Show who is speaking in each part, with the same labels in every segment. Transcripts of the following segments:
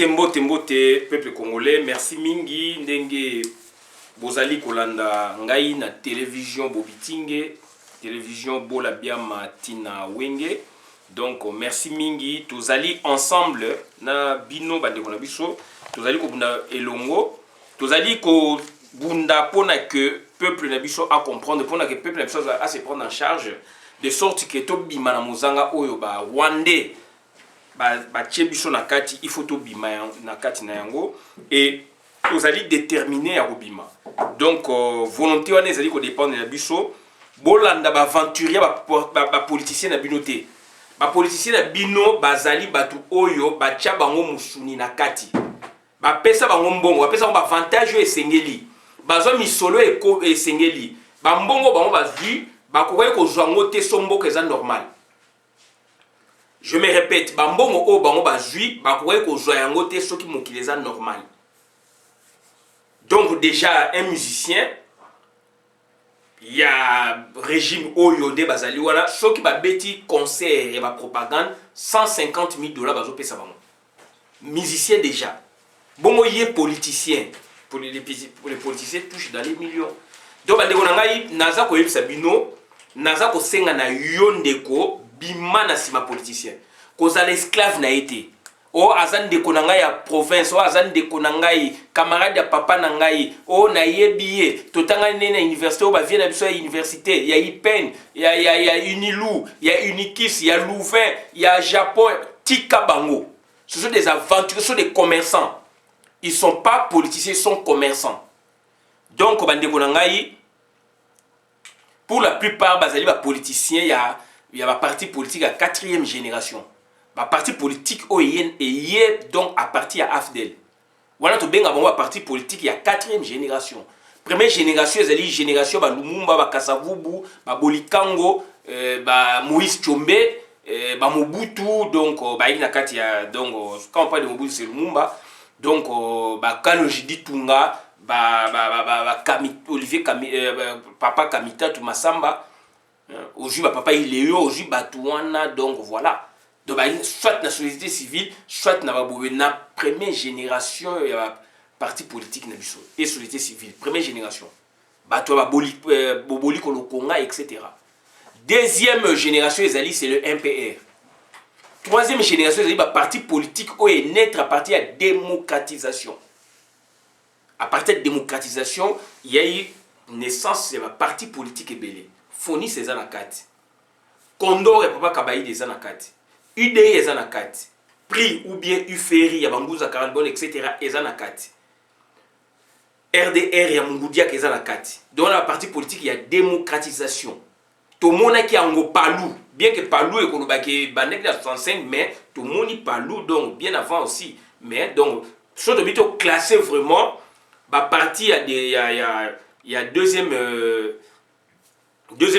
Speaker 1: Mbote, peuple congolais, merci mingi, ndenge bozali kolanda ngai na télévision Bobitinge, télévision Bola Biama Tina Wenge. Donc merci mingi, tozali ensemble na bino bande kona biso, tozali ko bunda elongo, tozali ko bunda pona que peuple na biso a comprendre, pona que peuple na biso a se prendre en charge de sorte que to bima na mozanga oyo ba wande ba biso na kati, il faut to bima na kati na yango et tozali déterminé à bima. Donc volonté wana ezali ko dépendre na biso, bolanda ba aventurier ba politicien na binoté. Ba politicien na bino bazali batu oyo ba tia bango musuni na kati. Ba pesa bango mbongo, ba pesa bango avantage yo esengeli. Bazo misolo esengeli. Ba mbongo bango bazwi, ba kokoye ko zwango te sombo ke za normal. Je me répète, ba mbongo o bango bazwi, ba kokoye ko zwa yango te soki mokili za normal. Donc déjà un musicien, il y a régime Oyode Bazali wala ceux ba beti concert et ba propagande $150,000 bazo pesa bango. Musicien déjà. Bongo yé politicien. Pour les politiciens touchent dans les millions. Donc bande ko ngai naza ko yebisa bino, naza ko senga na yondeko bima na sima politicien. Koza l'esclave na été. O azan de konanga ya province, o azan de konangai camarade ya papa nangai, o na yebiye totanga nena université o ba vient na biso ya université, ya IPEN, ya Unilu, ya Unikis, ya Louvain, ya Japon, tika bango. Ce sont des aventuriers, ce sont des commerçants. Ils sont pas politiciens, ils sont commerçants. Donc bande konangai pour la plupart bazali ba politiciens, il y a ba parti politique à 4e génération. Ma parti politique est donc à partir à AFDEL. Voilà tout bien avant parti politique il y a 4e génération. Première génération c'est la génération ba Lumumba, ba Kasavubu, ba Bolikango, ba Moïse Tshombe, ba Mobutu donc ba ina kati ya donc quand on parle de Mobutu c'est Lumumba donc ba Kalojidi Tunga, ba Olivier Papa Kamita Masamba, aujourd'hui ba papa Iléo, aujourd'hui Batouana donc voilà. Donc, soit la société civile, soit la première génération de parti politique et société civile. Première génération. Etc. Deuxième génération, c'est le MPR. Troisième génération, c'est le parti politique qui est naître à partir de la démocratisation. À partir de la démocratisation, il y a eu naissance de parti politique et belé. Foni, c'est Zanakati. Condor et Papa Kabaï des Zanakati. UDI est en akati, prix ou bien UFERI, ya Bambouza Carbone, etc. est en akati. RDR, ya Mungoudia est en akati. Dans la partie politique, il y a démocratisation. Tout le monde qui a un palou, bien que palou est kolobaki banek la 65, mais tout le monde y palou donc bien avant aussi. Mais donc, ce sont plutôt classé vraiment. Bah partie il y a deuxième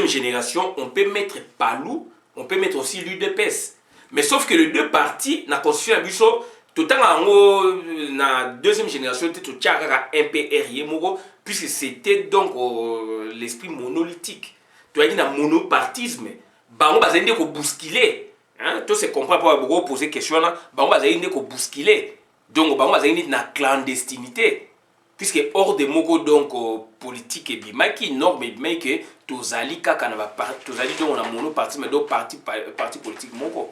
Speaker 1: génération, on peut mettre palou, on peut mettre aussi l'UDPS. Mais sauf que les deux partis n'a constitué un bureau tout en la deuxième génération était tout MPR puisque c'était donc l'esprit monolithique. Tu as dit un monopartisme. Bango bazende ko bousculer. Hein, tout se comprend pas beaucoup poser question là. Bango bazende ko bousculer. Donc bango bazende na clandestinité. Puisque hors de moko donc politique et bimaki norme et bien que tozali kaka na ba tozali donc na monopartisme donc parti politique moko.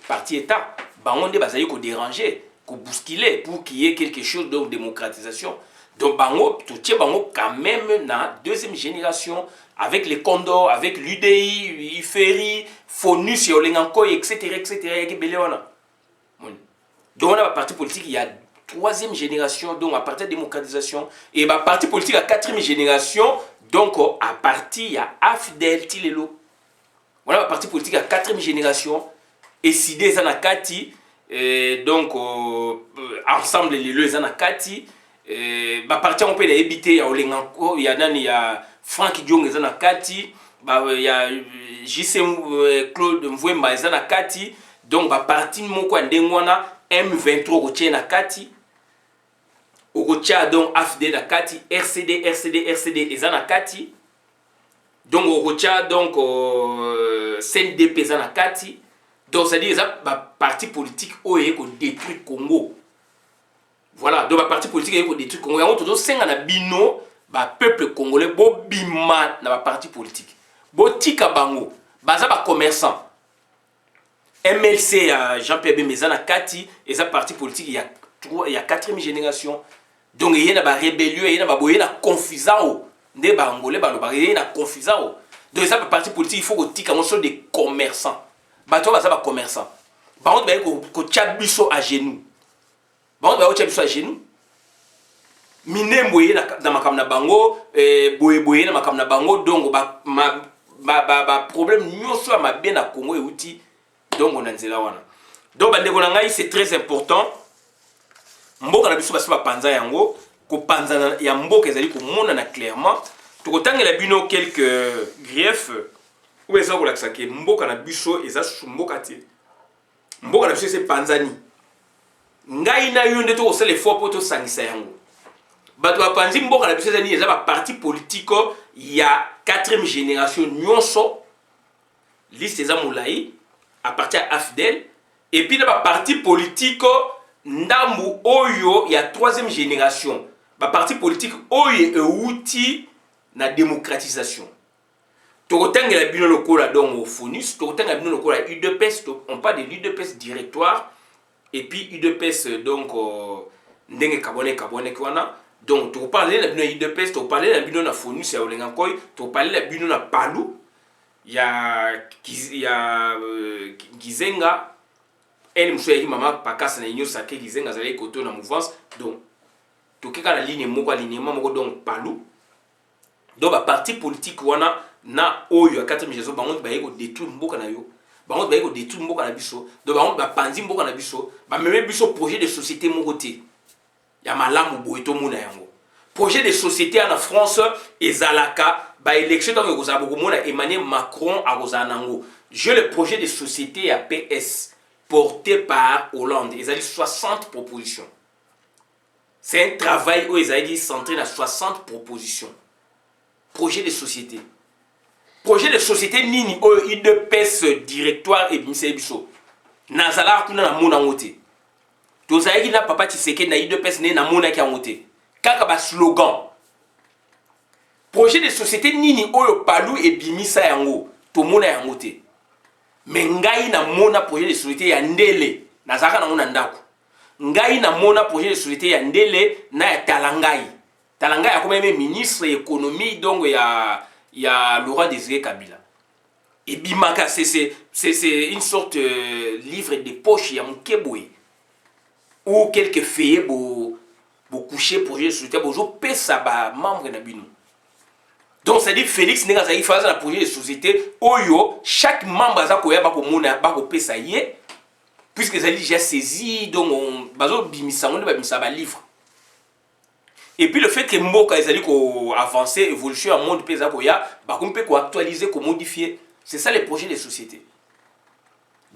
Speaker 1: Parti État, bango bazali ko déranger, ko bousculer pour qu'il y ait quelque chose de démocratisation. Donc bango tout tient bango quand même na deuxième génération avec les Condors, avec l'UDI, IFERI, Fonus, Yolenganko, etc. Donc on a un parti politique, il y a troisième génération, donc à partir de la démocratisation, et un parti politique à 4e génération, donc à partir il y a AFDEL Tilelo. On a un parti politique à 4e génération. Et si des anakati, donc ensemble les deux anakati, partir on peut les éviter. Il y a Franck Diong les anakati, il y a JC Claude Mvouemba les anakati, donc partir mon coin d'engwana M23 au nakati, au donc AFD nakati, RCD les anakati, donc au donc CNDP les anakati. Donc, c'est-à-dire que parti politique qui détruit le Congo. Voilà, donc parti politique est des trucs congolais. On a 5 ans bino, peuple congolais, bo bima na parti politique. Bo tika bango, baza ba commerçant. MLC Jean-Pierre Bemeza na kati et ça parti politique il y a 4e génération. Donc il y a ba rébellion, il y a ba boye na confusao. Nde ba angolais ba lo ba il y a confusao. Donc ça parti politique il faut que tika mon des commerçants. Ba to ba ça ba commerçant. Ba on ba ko tchabiso à genoux. Ba on ba tchabiso à genoux. Minemboye na makamna bango boye na makamna bango donc ba problème nyonso ma bien na Congo et outil. Donc on a nzela wana. Donc bandeko na ngai c'est très important. Mboka na biso basi ba panza yango ko panza ya mboka ezali ko mona na clairement. To kotangela bino quelques griefs. Ou eza ko lakisa ke mboka na biso eza mboka te. Mboka na biso c'est panzani. Ngai na yo nde to ko sala effort pour to sangisa yango. Bato ba panzi mboka na biso ezali eza ba parti politique ya 4e génération nyonso. Liste eza moulayi appartient à AFDEL et puis dans la parti politique ndambu oyo il y a 3e génération ba parti politique oyo e outil na démocratisation tokotangela bino lokola donc au FONUS tokotangela bino lokola UDPS on parle de l'UDPS directoire et puis UDPS donc ndenge kabone kwana donc tokoparler na bino UDPS tokoparler na bino na FONUS ya olenga koy tokoparler na bino na PALU. Il y a Gizenga, elle m'a maman pakasa na inyo sake Gizenga zali koto na mouvance donc tokeka la ligne moko alignement moko donc palu donc ba parti politique wana na oyo 4e génération bango ba yeko détruire mboka na yo bango ba yeko détruire mboka na biso donc bango ba panzi mboka na biso ba meme biso projet de société moko te ya malamu boye to mona yango projet de société en France ezalaka ba élection tant que ça beaucoup Emmanuel Macron a Rosanango. J'ai le projet de société à PS porté par Hollande. Ils ont dit 60 propositions. C'est un travail où ils ont dit centré dans 60 propositions. Projet de société. Projet de société nini o IDPS directoire et bimse biso. Nazala kuna na mona ngote. Tozaiki na papa Tshisekedi na IDPS ne na mona ki ngote. Kaka ba slogan. Projet de société nini oyo palu et bimisa yango to mona yango te mais ngai na mona projet de société ya ndele nazaka na mona ndako ngai na mona projet de société ya ndele na ya talangai ya comme ministre économie donc ya Laurent Désiré Kabila et bimaka c'est une sorte livre de poche ya mukeboy ou quelques feuillets bo coucher projet de société bozo pesa ba membre na bino. Donc ça dit Félix Negazaki faisait un projet de société oyo chaque membre a koya ba ko mona ba ko pesa yé puisque ça dit j'ai saisi donc on bazo bimisa on ba bimisa ba livre. Et puis le fait que mboka ezali ko avancer évolution en monde pesa koya ba ko mpe ko actualiser ko modifier c'est ça les projets de société.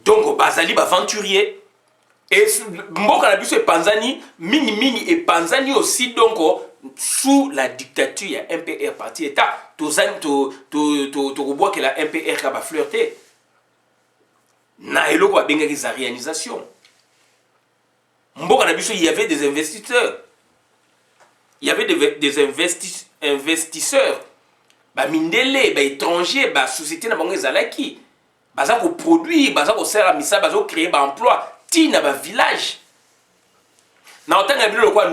Speaker 1: Donc bazali ba aventurier et mboka na biso e panzani mini et panzani aussi donc sous la dictature, il y a MPR parti État. To revois que la MPR va flirter. Na elo ko benga ki za réalisation. Mboka na biso il y avait des investisseurs. Il y avait des investisseurs. Ba mindele, ba étrangers, ba société na bango ezalaki. Baza ko produire, baza ko sera misa, baza ko créer ba emploi. Ti na ba village. Na otanga bilo kwa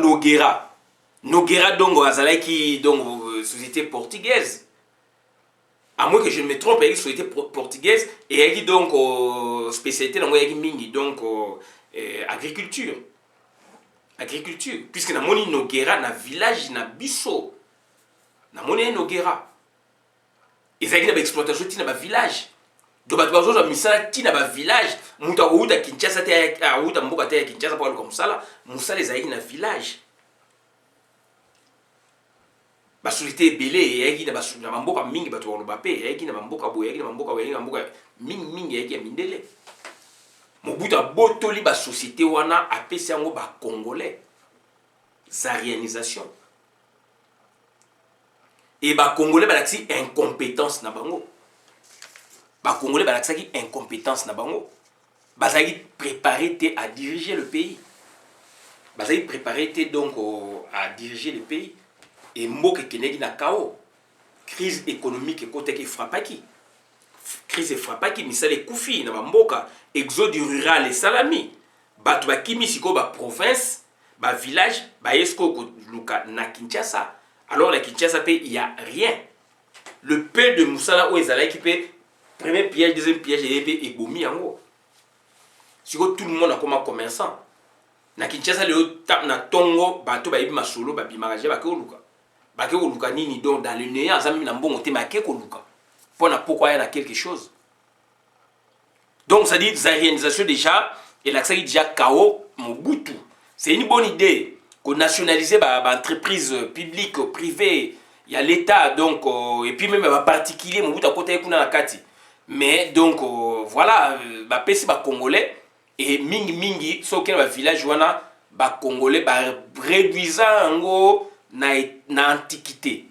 Speaker 1: Noguera donc azalaki donc société portugaise. À moins que je ne me trompe, il y a une société portugaise et il y a donc spécialité dans le mingi donc agriculture. Agriculture puisque na moni Noguera na village na biso. Na moni Noguera. Et ça y a une exploitation tina ba village. Donc ba bazo za misala tina ba village, muta outa Kinshasa te a outa mboka te Kinshasa pour comme ça là, musala ezali na village. La société est belée et il y a mamboka mingi bato wolobape et il y a mamboka boye il mamboka mingi et il y a mindele mobuta botoli ba société wana apesi yango ba congolais zarianisation et ba congolais balaki incompétence na bango ba congolais balaki incompétence na bango bazaki préparé à diriger le pays bazali préparé donc à diriger le pays et mboka keneki na kao crise économique ekotaki frappaki crise frappaki misala ekufi na bamboka exode rural esalami bato bakimi sikoyo baprovince bavillage baye sikoyo koluka na Kinshasa alors na Kinshasa mpe il y a rien le peu de mosala oyo ezalaki mpe premier piège deuxième piège eye mpe ebomi yango sikoyo tout le monde akoma commerçant na Kinshasa leo na tongo bato bayebi masolo babimaka je bake koluka nini donc dans le néant aza mimi na mbongo te make koluka mpona pourquoi yana quelque chose donc ça dit za réalisation déjà elakisaki déjà KO Mobutu c'est une bonne idée qu'on nationaliser entreprise publique privée il y a l'état donc et puis même particulier Mobutu akota kuna na kati mais donc voilà bapesi ba congolais et mingi soki na village wana ba congolais ba réduisant ngo na antiquité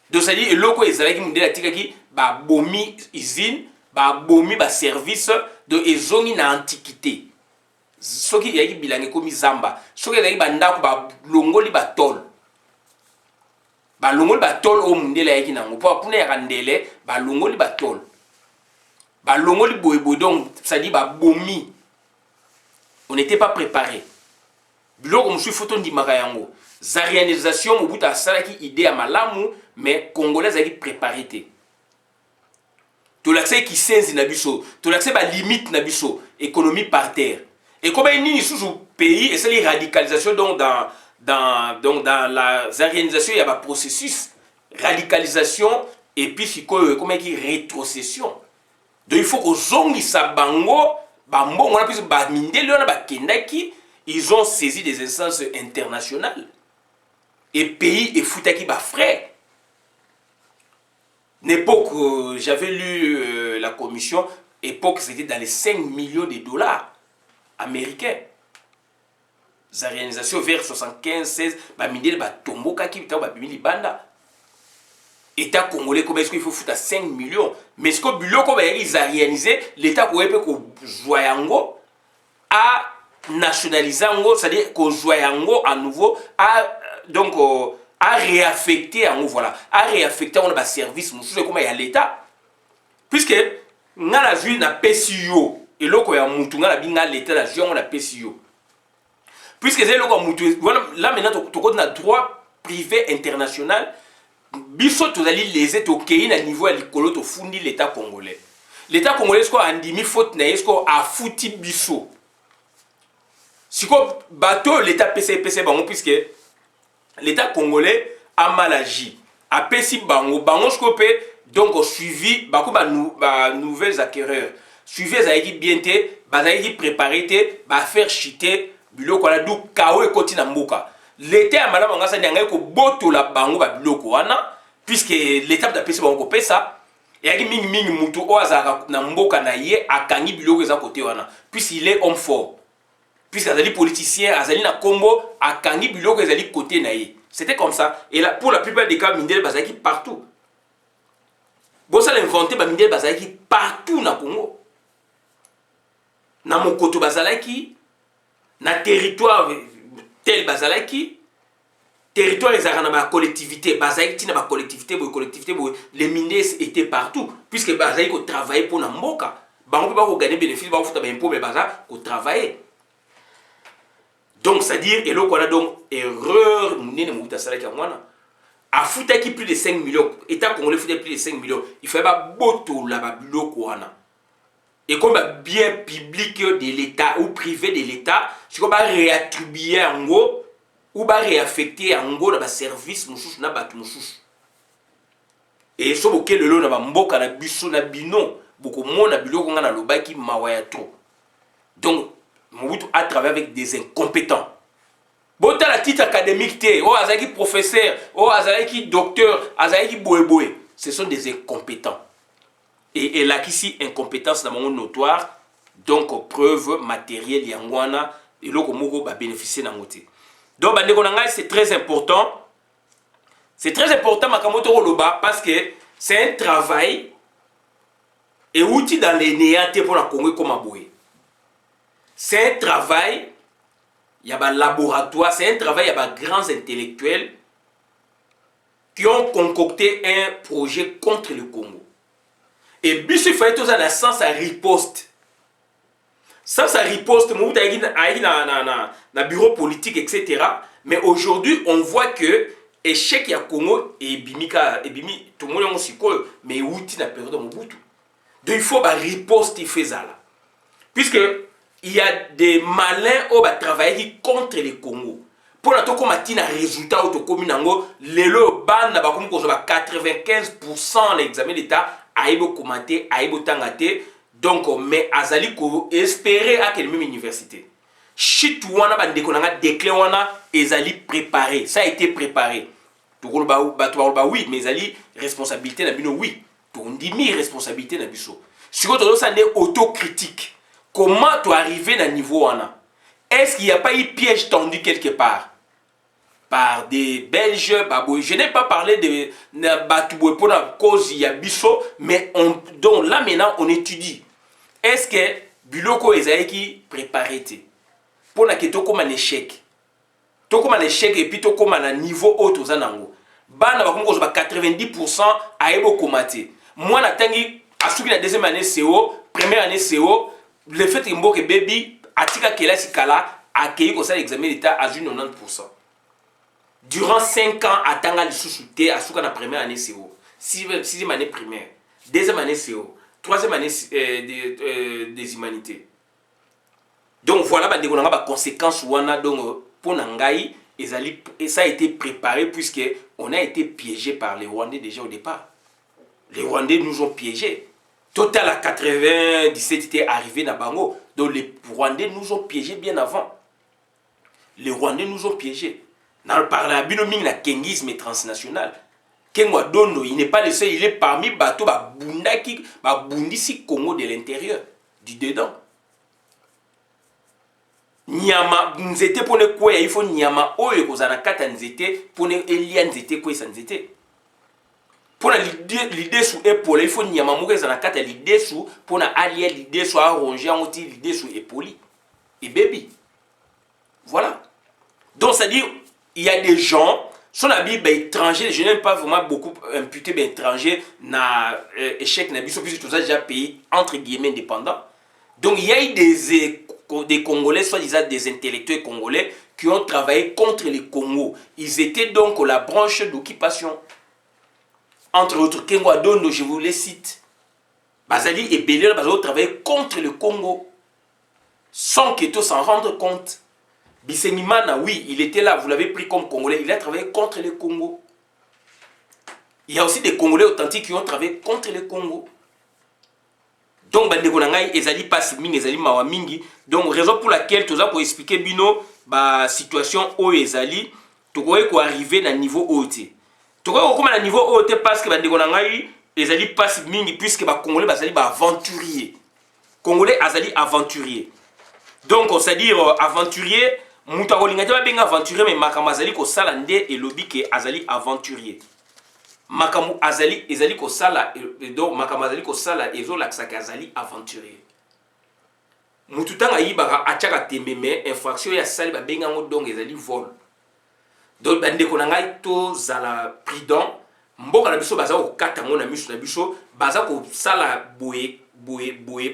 Speaker 1: donc ça dit eloko ezalaki mundela tikaki ba bomi usine ba bomi ba service de ezongi na antiquité soki yaki bilange komi zamba soki yaki bandako ba longoli ba tol o mundela yaki nango po apuna ya ndele ba longoli ba tol ba longoli boyeboy donc ça dit ba bomi on n'était pas préparé biloko musu photo ndimaka yango za réalisation Mobutu asalaki idée ya malamu mais congolais azaki préparé te tolakisaki kisenzi na biso tolakisaki ba limite na biso économie par terre et comme nini susu pays esali radicalisation donc dans la réalisation il y a ba processus radicalisation et puis sikoyo comme qui rétrocession donc il faut que zongisa bango bambongo na biso ba mindele na bakendaki ils ont saisi des instances internationales et pays et foutaki ba frais. L'époque, j'avais lu la commission, époque c'était dans les 5 millions de dollars américains. La réalisation vers 75-16, bah mindele ba tomboka ki bita ba bimili banda. État congolais comment est-ce qu'il faut foutre à 5 millions mais ce que biloko ba ils a réalisé l'état ko epe ko joyango a nationaliser yango c'est-à-dire ko joyango à nouveau a donc à réaffecter en voilà à réaffecter on a service mususu comme il y a l'état puisque nga la zui na PCO et loko ya mutu nga la binga l'état la zui on a PCO puisque c'est loko mutu voilà là maintenant to na droit privé international biso tozali les to kei na niveau ya likolo to fundi l'état congolais ce ko andimi faute na esko a futi biso siko bateau l'état PC bango puisque l'état congolais a mal agi a pesi bango scopé donc suivi bako ba nouvelles acquéreurs suivi ezaki bien te bazaki préparé te ba faire chiter biloko la du kawe koti na mboka l'état amala banga sa nyangai ko botola bango ba biloko wana puisque l'état da pesi bango pesa yaki mingi mutu o azaka na mboka na ye akangi biloko eza côté wana puisqu'il est homme fort puisque azali politicien azali na kombo akangi biloko ezali côté na ye c'était comme ça et là pour la plupart des cas mindele bazaki partout bon ça l'inventé ba mindele bazaki partout na Congo na mokoto bazalaki na territoire tel bazalaki territoire ezaka na ba collectivité bazaki tina ba collectivité les mindele étaient partout puisque bazaki ko travailler pour na mboka bango ba ko gagner bénéfice ba ko futa ba impôt mais baza ko travailler. Donc, c'est-à-dire, et là, on a donc erreur, nous a foutu plus de 5 millions. État congolais foutu plus de 5 millions. Il fallait pas boto là-bas, et comme bien public de l'État ou privé de l'État, c'est comme réattribuer en gros ou réaffecter en gros dans le service, na batu moussous. Et ce que le lot na mboka na biso na bino, beaucoup moins na biloko nga na lobaki mawaya trop. Donc, Mobutu a travaillé avec des incompétents. Bon, t'as la titre académique, oh, azaki professeur, oh, azaki docteur, azaki boé. Ce sont des incompétents. Et là, ici, incompétence dans mon notoire, donc preuve matérielle, yangwana, et l'autre moko va bénéficier d'un côté. Donc, c'est très important. C'est très important, Makamoto Roloba, parce que c'est un travail et outil dans les néantés pour la Congo comme à Boé. C'est un travail, il y a un laboratoire, c'est un travail, il y a des grands intellectuels qui ont concocté un projet contre le Congo. Et bis il fallait tout ça dans le sens à riposte. Sans à riposte, nous avons un bureau politique, etc. Mais aujourd'hui, on voit que l'échec du Congo et Bimika, tout le monde est mais outil n'a perdu mon bout. Donc il faut une riposte qui fait ça. Puisque il y a des malins qui travaillent contre le Congo. Pour la comme un résultat au communango, les ban na ba comme 95% l'examen d'état aïbo commenté aïbo tangate donc mais azali ko espérer à quelle même université. Chit wana ba ndeko nanga déclé wana ezali préparé, ça a été préparé. To ba oui, mais ezali responsabilité na bino oui. To ndimi responsabilité na biso. Siko to ça né autocritique. Comment tu arriver à niveau wana? Est-ce qu'il n'y a pas eu piège tendu quelque part? Par des Belges, je n'ai pas parlé de pour la cause il y a biso, mais donc là maintenant on étudie. Est-ce que Biloko Ezaïki préparé pour la question comme un échec, tout comme un échec et puis tout comme un niveau haut aux anango. Bana ba comme 90% a ebo komate. Moi la tangi à ce la deuxième année CO, première année CO, le fait que Mboke baby atika kela sikala accueilli comme ça l'examen d'état à 90%. Durant 5 ans, à Tanga, le à la première année CO, 6e année primaire, 2e année CO, 3e année des humanités. Donc voilà, il y a des conséquences pour Nangaï, et ça a été préparé puisqu'on a été piégé par les Rwandais déjà au départ. Les Rwandais nous ont piégés. Total à 97 était arrivé à Bango. Donc les Rwandais nous ont piégés bien avant. Les Rwandais nous ont piégés. Dans le parlement, il y a kengisme transnational. Kengwa Dondo, il n'est pas le seul, il est parmi les bateaux qui Bundisi Congo de l'intérieur, du dedans. Nyama, nous étions pour ne quoi, il faut Nyama, oh, et qu'on a quatre nzete, pour ne Elia nzete, quoi, ça nzete. Pour l'idée sous épaule, il faut Nyama, mourir, ça n'a quatre l'idée sous, pour na allier l'idée soit arrangée, on dit l'idée sous épaule. Et baby. Voilà. Donc, ça dit, il y a des gens, son habit étranger, je n'aime pas vraiment beaucoup imputer étranger na échec na biso puisque tout ça déjà pays entre guillemets indépendant. Donc il y a eu des Congolais, soit-disant des intellectuels congolais qui ont travaillé contre les Congo. Ils étaient donc la branche d'occupation. Entre autres, Kengwa Dondo, je vous les cite. Bazali et Bélier, ils ont travaillé contre le Congo sans que tous s'en rendent compte. Bisenimana, oui, il était là, vous l'avez pris comme Congolais, il a travaillé contre le Congo. Il y a aussi des Congolais authentiques qui ont travaillé contre le Congo. Donc, ezali passe mingi, ezali mawa mingi. Donc, raison pour laquelle, tout ça pour expliquer bino, situation où ezali, tout quoi arriver dans niveau haut. Tout quoi comme à niveau haut parce que ezali passe mingi puisque Congolais bazali aventurier. Congolais azali aventurier. Donc, c'est-à-dire aventurier. Muta kolinga te ba aventurier mais makambo azali ko sala nde elobi ke azali aventurier. Makambo azali ezali ko sala donc makambo azali ko sala ezo laksa ke azali aventurier. Mutu tanga yibaka achaka tememe infraction ya sali ba benga ngo donc ezali vol. Donc bande ko nanga to zala prudent mboka na biso baza ko kata ngo na miso na biso baza ko sala boye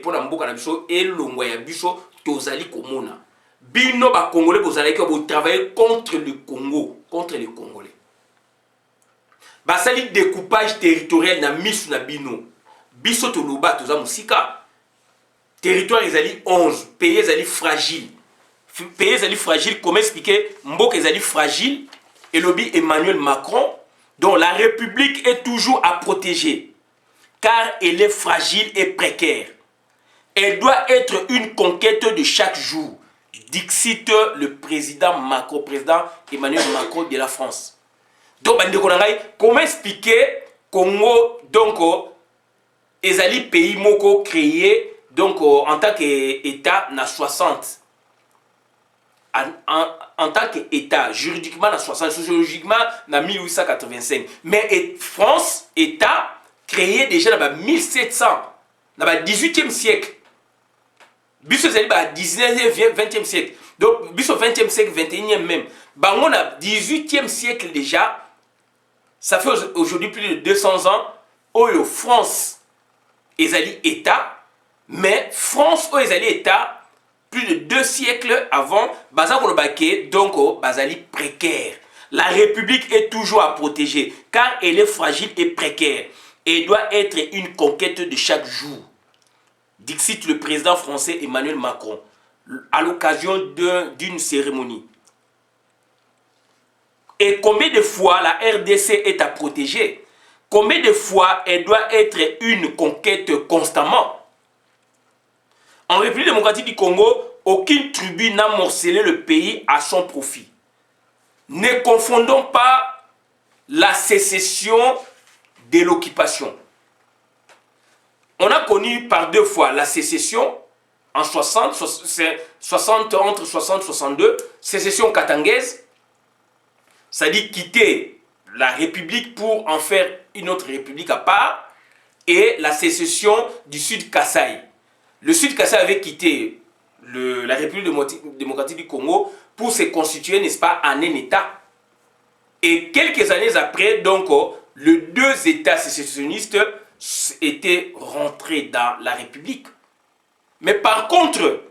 Speaker 1: pona mboka na biso elongwa ya biso tozali komona. Bino ba Congolais vous allez travailler contre le Congo, contre les Congolais. Basali découpage territorial na misu na bino. Biso to loba to za musika. Territoire ezali 11, pays ezali fragile. Pays ezali fragile, comment expliquer mboka ezali fragile et lobby Emmanuel Macron dont la République est toujours à protéger car elle est fragile et précaire. Elle doit être une conquête de chaque jour. Dixit le président Macron, président Emmanuel Macron de la France. Donc, comment expliquer Congo, donc, ezali pays moko créé, donc, en tant qu'État, na 60. En tant qu'État, juridiquement, na 60, sociologiquement, na 1885. Mais France, État, créé déjà dans 1700, dans le 18e siècle. Biso zali ba 19e 20e siècle. Donc, bis au 20e siècle, 21e même. Bango na 18e siècle déjà, ça fait aujourd'hui plus de 200 ans, Oyo France, ezali État, mais France, Oyo ezali État, plus de 2 siècles avant, baza kolobake, donc, bazali précaire. La République est toujours à protéger, car elle est fragile et précaire, et doit être une conquête de chaque jour. Dixit le président français Emmanuel Macron, à l'occasion d'une cérémonie. Et combien de fois la RDC est à protéger? Combien de fois elle doit être une conquête constamment? En République démocratique du Congo, aucune tribu n'a morcelé le pays à son profit. Ne confondons pas la sécession de l'occupation. On a connu par 2 fois la sécession en 60 entre 60 et 62, sécession katangaise, c'est-à-dire quitter la République pour en faire une autre République à part, et la sécession du Sud Kasaï. Le Sud Kasaï avait quitté la République démocratique du Congo pour se constituer, n'est-ce pas, en un État. Et quelques années après, donc, les 2 États sécessionnistes étaient rentrés dans la République. Mais par contre,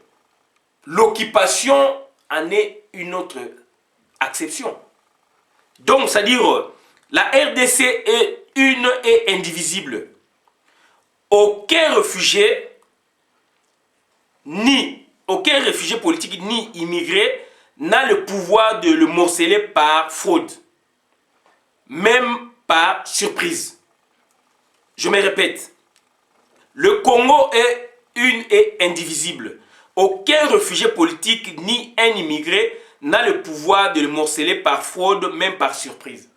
Speaker 1: l'occupation en est une autre exception. Donc, c'est-à-dire, la RDC est une et indivisible. Aucun réfugié politique ni immigré n'a le pouvoir de le morceler par fraude, même par surprise. Je me répète, le Congo est une et indivisible. Aucun réfugié politique ni un immigré n'a le pouvoir de le morceler par fraude, même par surprise.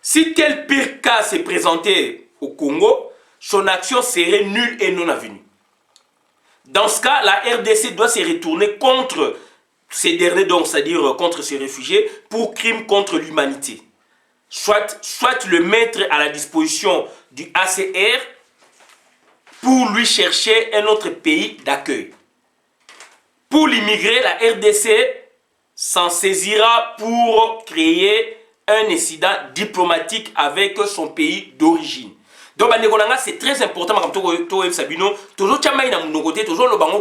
Speaker 1: Si tel pire cas s'est présenté au Congo, son action serait nulle et non avenue. Dans ce cas, la RDC doit se retourner contre ces derniers, donc c'est-à-dire contre ces réfugiés, pour crime contre l'humanité. Soit le mettre à la disposition du ACR pour lui chercher un autre pays d'accueil. Pour l'immigré, la RDC s'en saisira pour créer un incident diplomatique avec son pays d'origine. Donc, c'est très important, toujours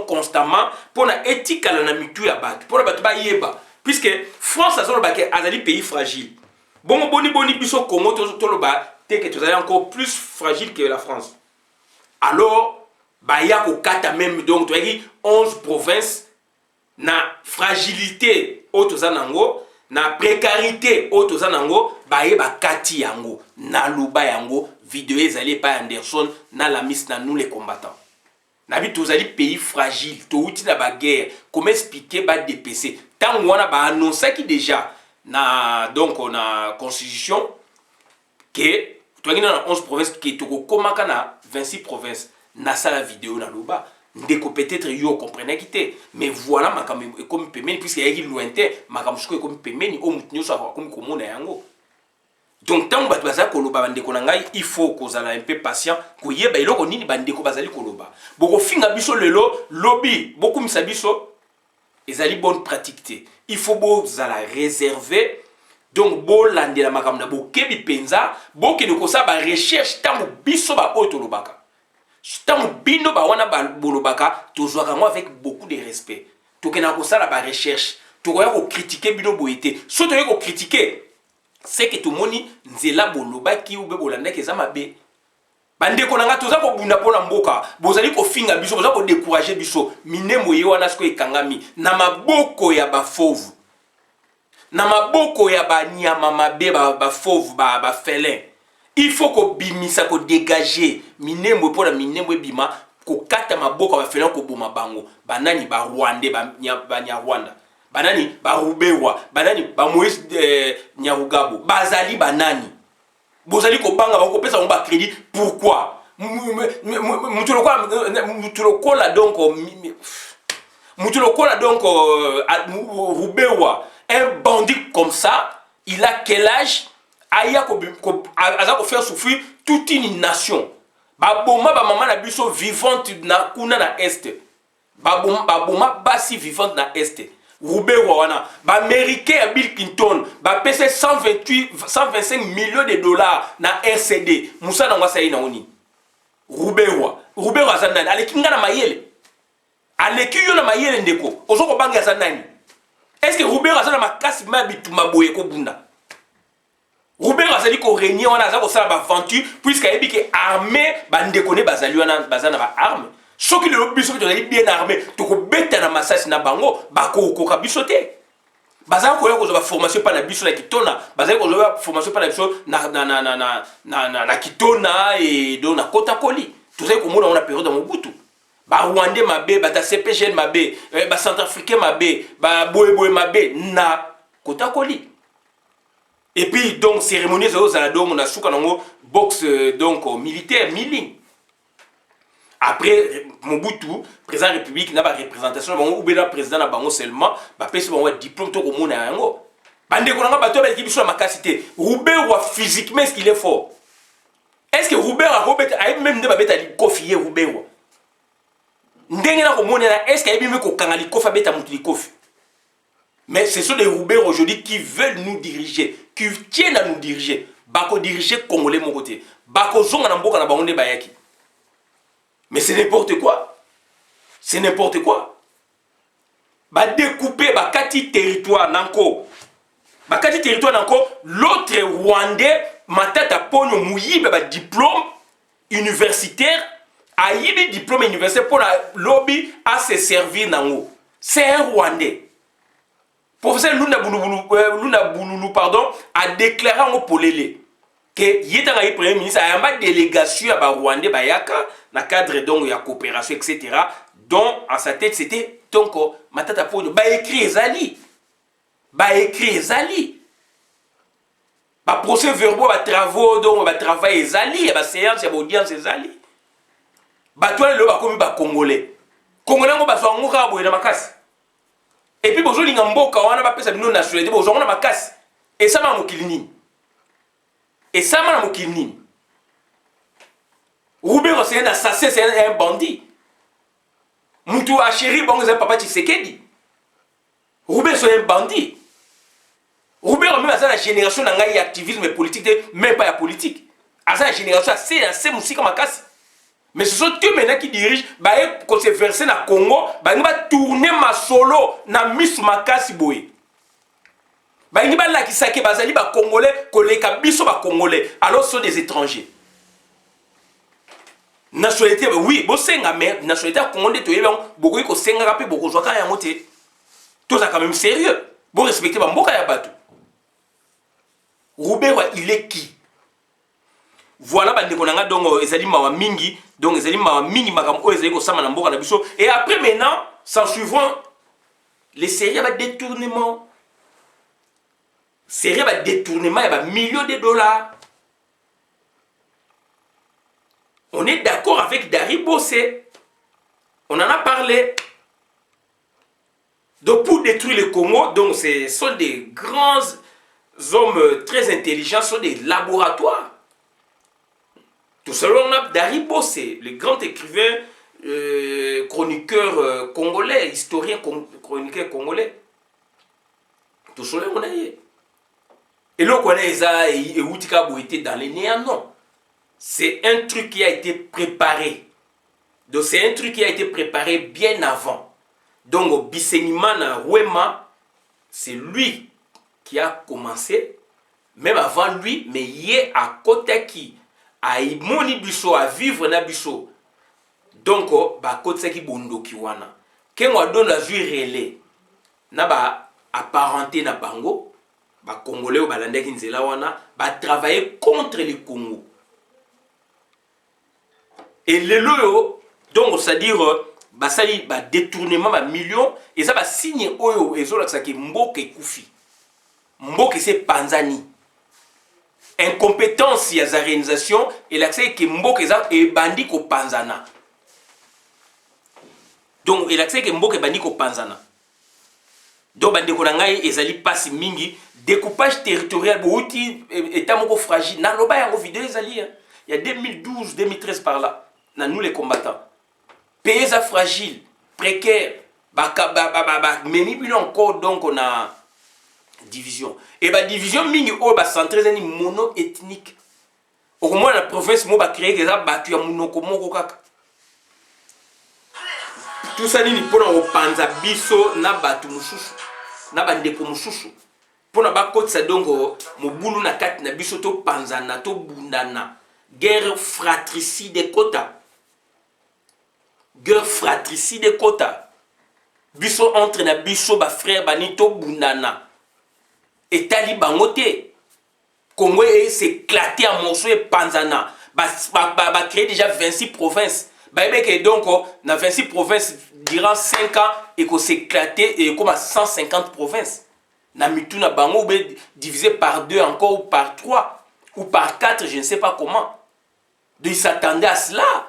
Speaker 1: constamment pour la éthique à la mitu ya bat, pour la yeba, puisque France a un pays fragile. Bon, boni biso Congo que tu es encore plus fragile que la France. Alors, il y a même donc tu as dit 11 provinces na fragilité autozanango, na précarité autozanango, kati yango, na luba yango, vidéo ezali pa Anderson, na la miss na nous les combattants. Nabi tozali pays fragile, to outi na ba guerre, comment expliquer ba DPC? Tant wana ba annoncer qui déjà na donc on a constitution que tu as dans 11 provinces qui to komaka na 26 provinces na sala vidéo na luba. Ndeko peut-être yo comprenez qui mais voilà makam comme pemeni puisque yaki lointain makam suko comme pemeni o mutinyo sa comme komona yango. Donc tant bato baza koloba bandeko na ngai il faut kozala un peu patient ko yeba iloko nini bandeko bazali koloba. Boko finga biso lelo lobby beaucoup misa biso ezali bonne pratique. Il faut bozala réserver donc bo landela makam na bo kebi penza bo ke ko sa ba recherche tant biso ba otolobaka. Tant bino ba wana ba bolobaka tozwaka moi avec beaucoup de respect. Tokena ko sala ba recherche, tokoya ko critiquer bino boité. So tokoya ko critiquer, c'est que tout moni nzela bolobaki ou be bolanda ke za mabe. Bande ko nanga toza ko bunda pona mboka, bozali ko finga biso, bozali ko décourager biso. Minemo ye wana sko ekangami na maboko ya ba fauve. Na maboko ya ba nyama mabe ba fauve ba félin. Il faut qu'on bimisa, qu'on dégage. Minemo pour la minemo bima, qu'on kata maboko va faire qu'on boma bango. Banani ba Rwanda, ba Rwanda. Banani ba Rubewa, banani ba Moïse Nyarugabo, bazali banani. Bozali ko banga ba ko pesa on ba crédit. Pourquoi? Mutulokola donc Rubewa, un bandit comme ça, il a quel âge? Aya ko faire souffrir toute une nation. Baboma ba maman na biso vivante na kuna na est. Baboma basi vivante na est. Roubero wana ba américain à Bill Clinton ba pèse 125 millions de dollars na RCD Moussa na ngwasa ina oni Roubero azanani aleki ngana mayele aleki yo na mayele ndeko ozoko bangi azanani. Est-ce que Roubero azana makasi ma bituma boye ko bunda Roubero azali ko régner wana azako sala ba aventure puisque ayebi ke armée ba ndeko ne bazali wana bazana ba arme. Ce qui le biso to ali bien armé to ko beta na masasi na bango bako ko ka biso te. Bazali ko yo ba formation pa na biso na kitona, bazali ko ba formation pa na biso na kitona et do na kota koli. Tout ça ko mona on a période dans Mobutu. Ba Rwandais mabe, ba ta CPGN mabe, ba Centrafricain mabe, ba boye mabe na kota koli. Et puis donc cérémonie aux aladons on a souka nango boxe donc militaire milling. Après Mobutu président de la République n'a pas représentation ou bien président na bango seulement ba pesi bango diplôme to ko mona yango bande ko nga bato ba ki biso makasité Roubero physiquement est-ce qu'il est fort? Est-ce que Roubero a robet a même ne ba beta li kofi Roubero ndenge na ko mona est-ce qu'il a même ko kanga li kofa beta mutu li kofi? Mais ce sont des Roubero aujourd'hui qui veulent nous diriger, qui tiennent à nous diriger, bako diriger congolais mon côté bako zonga na mboka na bango ne bayaki. Mais c'est n'importe quoi. C'est n'importe quoi. Ba découper ba kati territoire nanko. Ba kati territoire nanko l'autre Rwandais matata ponyo muyibe ba diplôme universitaire a yibi diplôme universitaire pour la lobby à se servir nango. C'est un Rwandais. Professeur Luna Boulou pardon a déclaré en polélé que yetanga yi premier ministre a une délégation à Rwandais bayaka na cadre donc ya coopération etc. dont à sa tête c'était donc matata ponyo ba écrit ezali ba procès verbaux ba travaux donc ba travail ezali ba séance ya audience ezali ba toile le ba komi ba congolais ngo ba so ngoka boye na makasi et puis bozo linga mboka wana ba pesa bino nationalité bozo na makasi et ça ma mokili nini. Et ça m'a dit Roubero c'est un assassin, c'est un bandit. Moutou a chéri, bon, c'est papa Tshisekedi. Roubero c'est un bandit. Roubero même à la génération n'a pas activisme politique, même pas la politique. À la génération, c'est musique comme casse. Mais ce sont eux maintenant qui dirigent, quand c'est versé dans le Congo, ils vont tourner ma solo dans Miss Makasi Boy. Bah il la qui sake bazali ba congolais koleka biso ba congolais alors ce sont des étrangers. Nationalité oui, bo senga mais nationalité congolais to yeba beaucoup ko senga ka pe beaucoup zoka ya moté. Tout ça quand même sérieux. Bon respecter ba mboka ya bato. Roubero il est qui? Voilà ba ndeko nanga donc ezali mawa mingi, donc ezali mawa mingi makam o ezali ko sama na mboka na biso et après maintenant s'en suivront les séries ba détournement. C'est un détournement, il y a millions de dollars. On est d'accord avec Dari Bossé. On en a parlé. Donc pour détruire le Congo, donc ce sont des grands hommes très intelligents, ce sont des laboratoires. Tout cela, on a Dari Bossé, le grand écrivain, chroniqueur congolais, historien chroniqueur congolais. Tout cela, on a eu. Et là, on connaît ça et Outika Boité dans les néants, non. C'est un truc qui a été préparé. Donc, c'est un truc qui a été préparé bien avant. Donc, Bisenimana Wema, c'est lui qui a commencé, même avant lui, mais il est à côté qui a moni biso à vivre na biso. Donc, ba côté qui bondo kiwana. Quand on donne la vie relais, na ba apparenté na bango. Les Congolais ou Balandais qui travailler contre les Congo. Et les loyaux, donc c'est-à-dire, basali ba détournement ba millions et ça va signer oyo et ça qui mboke koufi. Mboke c'est Panzani. Incompétence ya za réalisation et l'accès que mboke za et bandi ko Panzana. Donc et l'accès que mboke bandi ko Panzana. Donc bandi ko nangai ezali passe mingi. Découpage territorial, bouti état moko fragile. Na loba yango vidéo ezali. Il y a 2012, 2013 par là. Na nous les combattants. Pays fragile, précaire. memi bino encore donc on a division et ba division mingi o ba centré ni mono ethnique au moins la province mo ba créer que ça batu ya monoko moko kaka tout ça nini pona opanza biso na batu mususu na bandeko mususu pona bakotisa donc mobulu na kati na biso to panzana to bundana guerre fratricide kota biso entre na biso ba frère bani to bundana etali bango te Congo s'éclater en morceaux et panzana créer déjà 26 provinces donc dans 26 provinces durant 5 ans et qu'on s'éclater et comme à 150 provinces na mitu na bango divisé par 2 encore ou par 3 ou par 4 je ne sais pas comment donc ils s'attendaient à cela.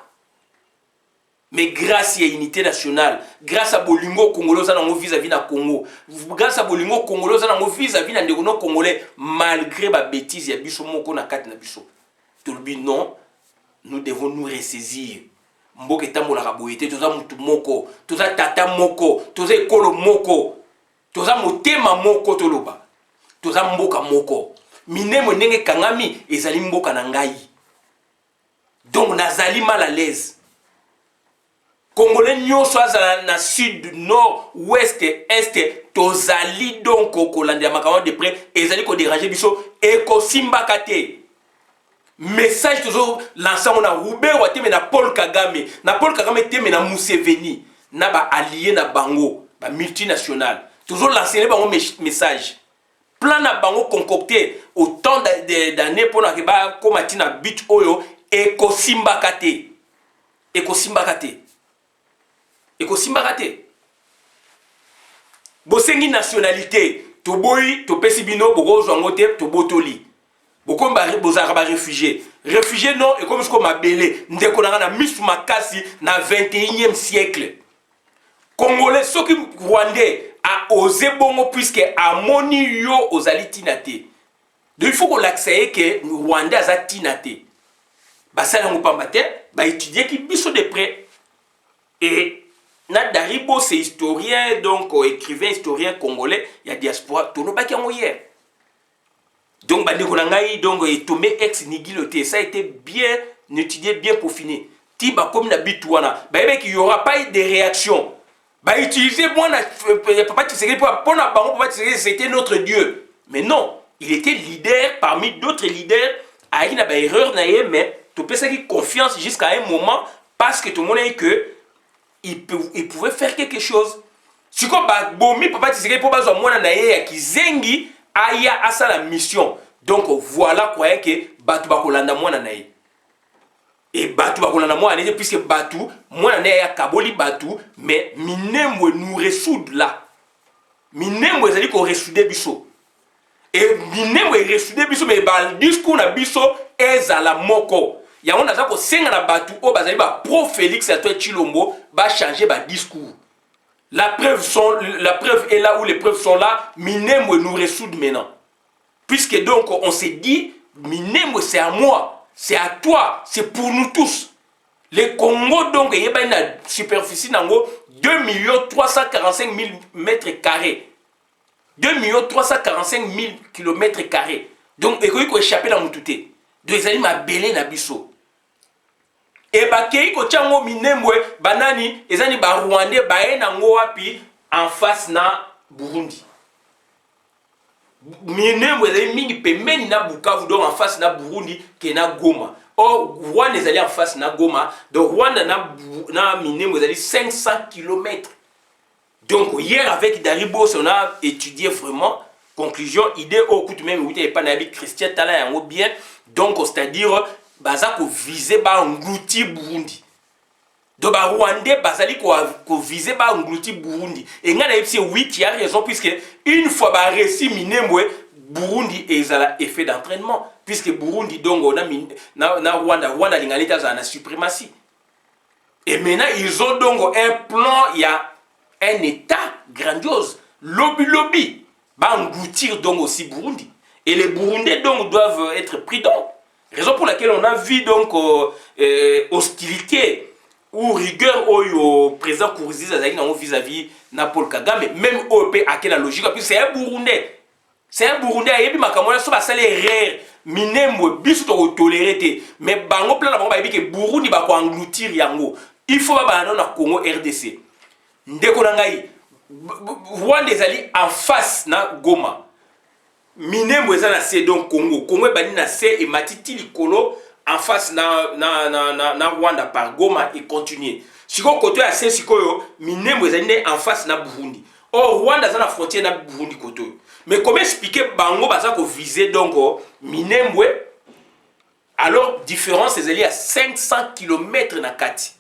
Speaker 1: Mais grâce à l'unité nationale, grâce à Bolingo Congolais, vis-à-vis de Congo, grâce à Bolingo Congolais, vis-à-vis de Congolais, malgré ma bêtise, il y a biso moko na kati na biso. Tout le non, nous devons nous ressaisir. Mboke tambola raboyete, toza mutu moko, toza tata moko, toza ekolo moko, toza motema moko toloba, toza mboka moko. Minemo ndenge kangami ezali mboka na ngai. Donc nazali mal à l'aise. Congolais nyonso azala na sud, nord, ouest, est, tozali donc kolanda makambo de près ezali ko déranger biso et ko simbaka te. Message toujours l'ensemble na Roubert Wateme na Paul Kagame te na Museveni na ba allié na bango ba multinational. Toujours lancer bango message. Plan na bango concocté autant d'années pour na ba komati na but oyo et ko simbaka te. Bosengi nationalité, to boy, to pesibino, boko zangote, to botoli. Boko bozara ba réfugié. Réfugié non, et comme ce qu'on m'a belé, ndeko na misu makasi na 21e siècle. Congolais, ceux qui Rwandais a osé bongo puisque amoni yo ozali tinate. Donc il faut qu'on l'accède que Rwandais a tinate. Basala ngopambate, ba étudier qui biso de près. Et Daribo, c'est historien, donc écrivain, historien congolais, il y a diaspora, tout le monde hier. Donc, donc, Tomé ex nigiloté, ça a été bien étudié, bien peaufiné. Tiba comme n'habituana, il n'y aura pas eu de réaction. Utiliser moi, papa Tshisekedi c'était notre Dieu. Mais non, il était leader parmi d'autres leaders. Il y a une erreur, mais tu peux avoir confiance jusqu'à un moment parce que tout le monde a dit que il pouvait faire quelque chose. Si comme bomi papa Tshisekedi pour bazo mwana na ye ya kizengi aya asa la mission. Donc voilà quoi que batu bakolanda mwana na ye. Et batu bakolanda mwana na ye puisque batu mwana na ye ya kaboli batu mais minembwe nous ressoudre là. Minembwe ezali ko ressoudre biso. Et minembwe ressoudre biso mais ba discours na biso ezala moko. Yango naza ko senga na batu o bazali ba pro Félix Antoine Tshilombo ba changer ba discours. La preuve est là où les preuves sont là. Minembwe nous ressoudre maintenant. Puisque donc on s'est dit Minembwe c'est à moi, c'est à toi, c'est pour nous tous. Les Congo donc il y a une superficie nango 2 345 000 mètres carrés. 2 345 000 kilomètres carrés. Donc il faut échapper dans mon touté. Donc ils allaient m'abeler na biso. Et bakei ko tchango Minembwe banani ezani ba Rwandais bae nango wapi en face na Burundi. Minembwe ezali mingi pembeni na Bukavu donc en face na Burundi ke na Goma. Or Rwanda ezali en face na Goma. Donc Rwanda na Minembwe ezali 500 km. Donc hier avec Daribo on a étudié vraiment conclusion idée au coup même où pas nabi Christian Tala yango bien. Donc c'est-à-dire bazako viser ba nglouti Burundi. Donc ba Rwandais bazali ko viser ba nglouti Burundi. Et ngana epsi oui qui a raison puisque une fois ba réussi Minembwe Burundi ezala effet d'entraînement puisque Burundi donc on a na Rwanda lingalita za na suprématie. Et maintenant ils ont donc un plan, il y a un état grandiose, lobby va engloutir donc aussi Burundi. Et les Burundais donc doivent être prudents. Raison pour laquelle on a vu donc hostilité ou rigueur au président Kourouziza vis-à-vis de Paul Kagame, même au pays à quelle logique, parce que c'est un Burundais. C'est un Burundais, il y a des Makamona, ça va saler rare, minemo, biso to toléré, mais bango plan d'abord, il y a que Burundi va engloutir yango. Il faut pas dans le Congo RDC. Ndeko nangai, Rwanda des alliés en face na Goma. Minemo eza na se donc Congo, Congo est bani na se et matiti likolo en face na Rwanda par Goma et continuer. Si on côté à se sikoyo, minemo eza en face na Burundi. Or Rwanda est na frontière na Burundi côté. Mais comment expliquer bango baza ko viser donc Minembwe alors différence c'est à 500 km na kati.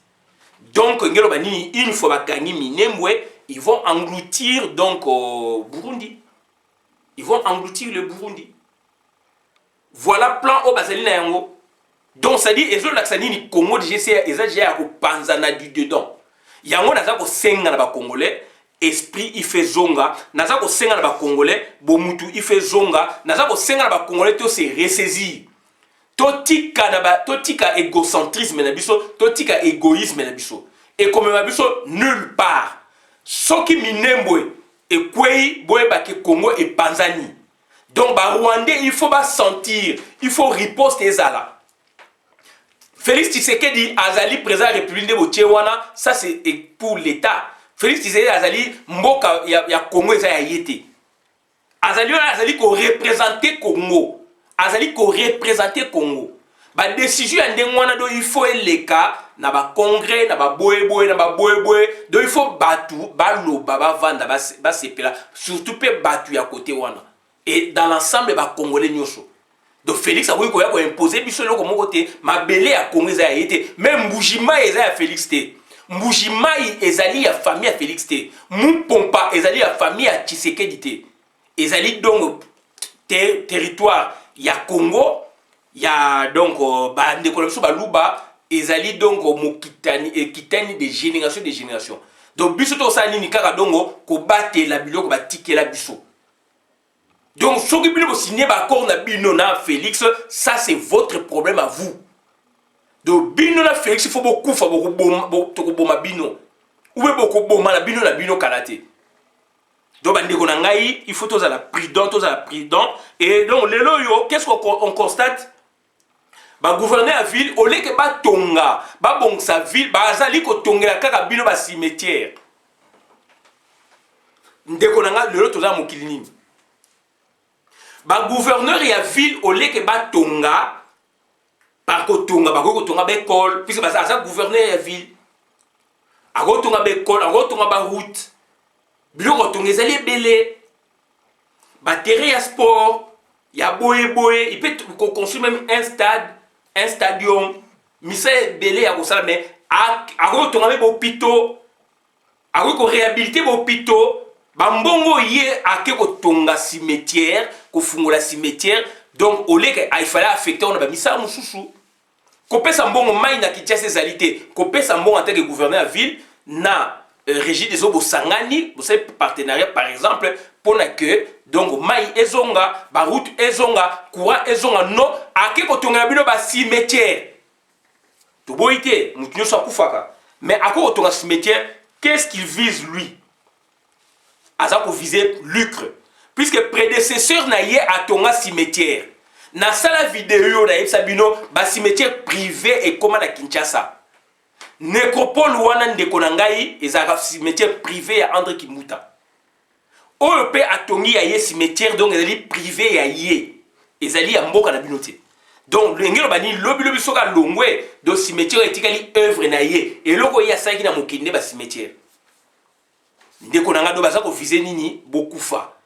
Speaker 1: Donc ngelo bani une fois bakani Minembwe, ils vont engloutir donc Burundi. Ils vont engloutir le Burundi. Voilà plan au bazali na yango. Donc ça dit ezo laksani ni Congo DGC ezagea ko panzana du dedans. Yango naza ko senga na ba Congolais. Esprit il fait zonga naza ko senga na ba Congolais bomutu il fait zonga naza ko senga na ba Congolais to se ressaisir totika égocentrisme na biso totika égoïsme na biso et comme na biso nulle part soki Minembwe et kwei boye ba ke Congo et Panzani donc ba Rwandais il faut pas sentir il faut riposter ezala Félix Tshisekedi azali président de la République de Botswana ça c'est pour l'état Félix Tshisekedi azali mboka ya Congo eza ya yete. Azali ko représenter Congo. Azali ko représenter Congo. Ba décision ya ndengwana do il faut eleka na ba congrès na ba boye do il faut batu ba loba ba vanda ba sepela surtout pe batu ya côté wana. Et dans l'ensemble ba congolais nyoso. Donc Félix a voulu ko imposer biso loko moko te mabele ya Congo eza ya yete. Même Mbujima eza ya Félix te. Mbujimai ezali ya famille à Félix te. Mupompa ezali ya famille à Tshisekedi te. Ezali donc territoire ya Congo, ya donc bande kolomso baluba ezali donc mokitani kitani de génération. Donc biso to sani ni kaka dongo ko battre la biloko ba tikela biso. Donc soki bino bo signer ba accord na bino na Félix, ça c'est votre problème à vous. Donc bino na Félix il faut beaucoup fa beaucoup boma bino ou beaucoup boma la bino kalaté donc bandeko na ngai il faut tous à la prudent et donc les loyo qu'est-ce qu'on constate ba gouverneur à ville au lieu que ba tonga ba bon sa ville ba azali ko tongela kaka bino ba cimetière ndeko na ngai lelo toza mokili nini ba gouverneur ya ville au lieu que ba tonga par kotonga ba école puisque ça gouverneur ya ville akotonga ba école akotonga ba route biloko tonga ezali ebele ba terrain ya sport ya boye il peut construire même un stadium misa ebele ya kosala mais akotonga ba hôpital akoko réhabiliter ba hôpital bambongo ye ake kotonga cimetière kofungola cimetière. Donc, au lieu qu'il fallait affecter, on a mis ça à Moussoussou. Kopé Sambon, maï na kitia ses alités. Kopé Sambon, en tant que gouverneur à ville, na régie des eaux Sangani, vous savez, partenariat par exemple, pour que, donc, maï ezonga, ba route ezonga, courant ezonga, non, à qui kotonga bino ba cimetière. Tout beau été, moutinyo sa koufaka. Mais à quoi kotonga cimetière, qu'est-ce qu'il vise lui? À ça pour viser lucre. Puisque prédécesseur na ye a tonga cimetière. Na sala vidéo na Sabino, ba cimetière privé et comme na Kinshasa. Nécropole wana ndeko na ngai ezaka cimetière privé ya André Kimuta. Oyo pe atongi ya ye cimetière donc ezali privé ya ye. Ezali ya mboka na binote. Donc le ngelo bani lobi soka longwe do cimetière etikali œuvre na ye. Et loko ya saki na mokinde ba cimetière. Ndeko na nga do baza ko viser nini bokufa.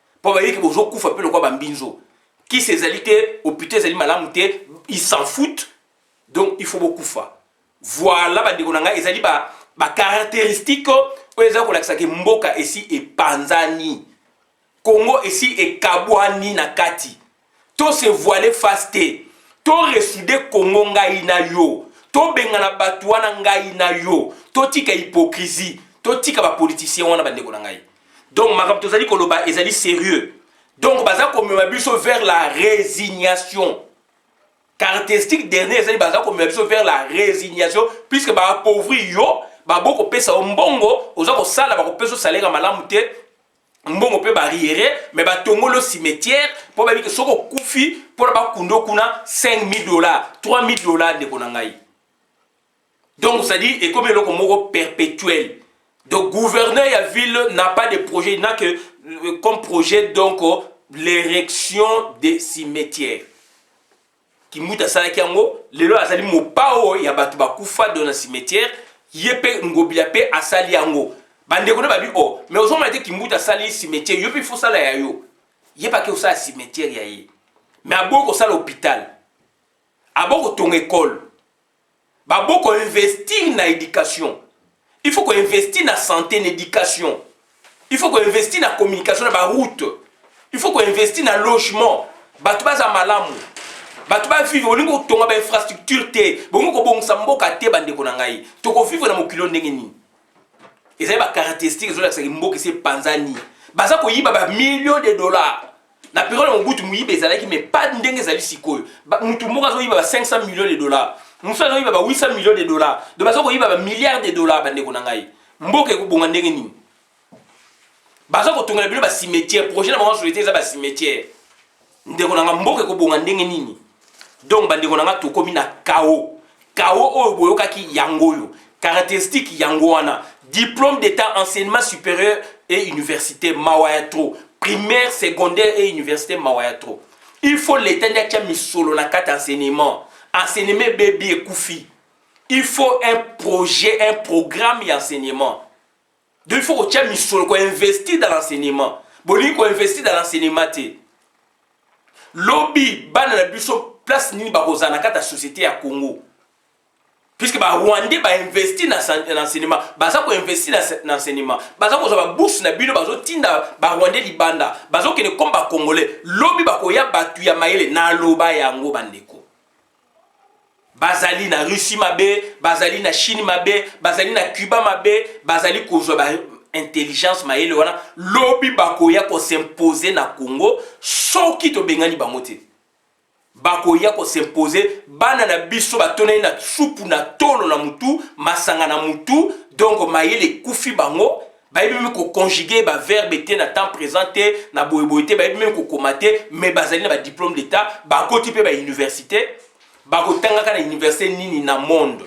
Speaker 1: Qui ces alités au putain zali malamute ils s'en foutent donc il faut beaucoup faire voilà ba dekonanga ezali ba caractéristique oeza ko lakisa ke mboka ici et Panzani Congo ici et Kabwani na kati to se voiler fasté to resouder Congo ngai na yo to bengana batu wana ngai na yo to tika hypocrisie to tika ba politiciens wana ba dekonanga. Donc, Marab Tozali Koloba, ils allaient sérieux. Donc, Baza Komumabuso vers la résignation. caractéristique dernière ezali baza komela biso vers la résignation puisque baappauvri yo bakopesa yo mbongo oza kosala bakopesa yo salaire ya malamu te mbongo mpe barriere mais batongoli yo cimetière mpo bayebi ke soki okufi mpona bakunda kuna $5,000 $3,000 ndeko na ngai. Donc ça dit ekomi eloko moko perpétuel. Donc gouverneur ya ville n'a pas de projet, il n'a que comme projet donc l'érection des cimetières. Kimuta salaki yango lelo azali mopao ya bato bakufa dans le cimetière yepe ngobila pe asali yango. Bandeko ne babi oh mais ozoma te Kimuta sali cimetière yo pe faut sala ya yo. Yepa ke osala cimetière ya ye. Mais aboko sala hôpital. Aboko ton école. Baboko investir na éducation. Il faut qu'on investisse dans la santé, dans l'éducation. Il faut qu'on investisse dans la communication, dans la route. Il faut qu'on investisse dans le logement. Batuba za malamu. Batuba vivre olingo tonga ba infrastructure te. Bongo ko bongo samboka te bandeko na ngai. To ko vivre na mokilo ndenge nini. Ezali ba caractéristiques zo la sa mboka c'est panzani. Baza ko yiba ba millions de dollars. Na période mo butu muyibe ezalaki mais pas ndenge ezali sikoyo. Mutu moko zo yiba ba 500 millions de dollars. Moussa zo yiba ba 800 millions de dollars. De bazo ko yiba ba milliards de dollars bandeko na ngai. Mboka ko bonga ndenge nini. Bazo ko tongela bilo ba cimetière projet na bango société za ba cimetière. Ndeko na mboka ko bonga ndenge nini. Donc bandeko na to komi na KO. KO oyo boyokaki yango yo. Caractéristique yango wana. Diplôme d'état enseignement supérieur et université Mawayatro. Primaire, secondaire et université Mawayatro. Il faut l'étendre à misolo na carte enseignement. Enseignement bébé et koufi. Il faut un projet, un programme d'enseignement. Donc il faut qu'on investit dans l'enseignement. Boli qu'on investit dans l'enseignement. Lobby, ban la biso place ni ba rozana kata société à Congo. Puisque ba Rwandais ba investir dans l'enseignement, baza ko investir dans l'enseignement. Baza ko ba bourse na bino bazo tinda ba Rwandais libanda. Bazo kene komba congolais. Lobby ba ko ya batu ya maele na loba yango bandeko. Bazali na Russie mabe, bazali na Chine mabe, bazali na Cuba mabe, bazali kozwa ba intelligence maele wana lobby bakoya ko s'imposer na Congo soki to bengani bangote. Bakoya ko s'imposer bana na biso batona na supu na tolo na mutu, masanga na mutu, donc maele kufi bango, ba même ko conjuguer ba verbe te na temps présenté na boyeboité, ba même ko komater mais bazali na ba diplôme d'état, ba koti pe ba université. Bakotanga kana université nini na monde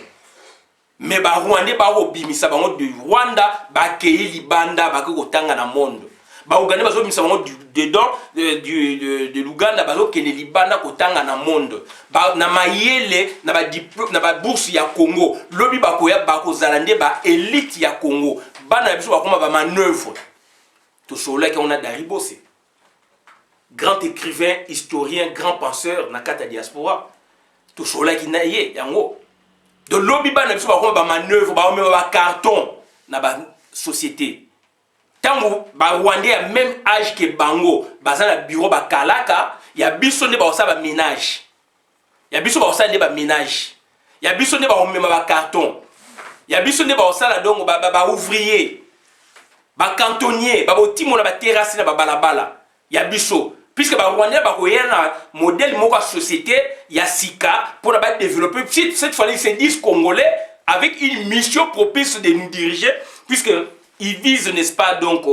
Speaker 1: mais ba Rwandais ba obimisa bango de Rwanda ba keye libanda ba kotanga na monde ba Uganda ba obimisa bango dedans de l'Uganda ba kene libanda kotanga na monde ba na mayele na ba diplôme na ba bourse ya Congo lobi ba koya ba kozalande ba élite ya Congo bana biso ba koma ba manœuvre to sola ki on a Daribose grand écrivain historien grand penseur na kata diaspora tout cela qui n'a yé yango de lobby ba na biso ba ko ba manœuvre ba carton na ba société tango ba Rwandais a même âge que bango baza na bureau ba kalaka ya biso ne ba ba ménage ya biso ba ne ba ménage ya biso ne ba ba carton ya biso ne ba la donc ba ouvrier ba cantonnier ba botimo na ba terrasse na ba balabala ya biso. Puisque les Rwandais ont un modèle de société, il y a Sika, pour développer. Cette fois, ils se disent Congolais avec une mission propice de nous diriger, puisqu'ils visent, n'est-ce pas, donc,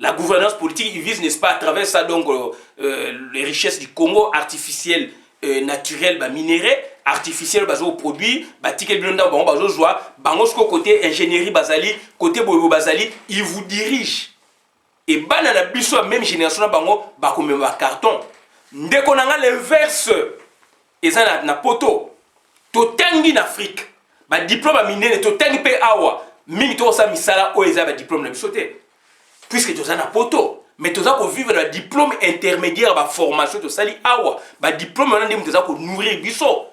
Speaker 1: la gouvernance politique, ils visent, n'est-ce pas, à travers ça, donc, les richesses du Congo, artificielles, naturelles, minérales, artificielles, aux produits, côté ingénierie, côté boyo, ils vous dirigent. Et bana na biso même génération na bango ba ko ba carton ndeko nanga l'inverse eza na poto to tangi na Afrique ba diplôme minene to tangi pe awa mingi to sa misala o eza ba diplôme na biso te puisque to za na poto mais to za ko vivre na diplôme intermédiaire ba formation to sali awa ba diplôme na ndem to za ko nourrir biso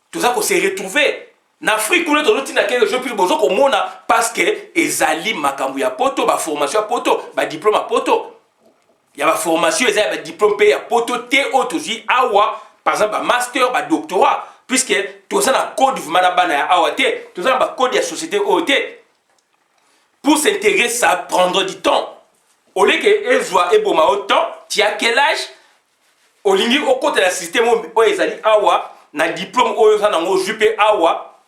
Speaker 1: to za ko se retrouver na Afrique on a quelque chose plus besoin comme mona parce que ezali makambu ya poto ba formation ya poto ba diplôme ya poto ya ba formation ezali ba diplôme pe ya poto te otozi awa par exemple ba master ba doctorat puisque tout ça na code vimana bana ya awa te tout ça ba code ya société OT pour s'intégrer ça prendre du temps au lieu que ezwa eboma autant tu as quel âge au lieu au côté du système o ezali awa na diplôme oyo ça nango jupe awa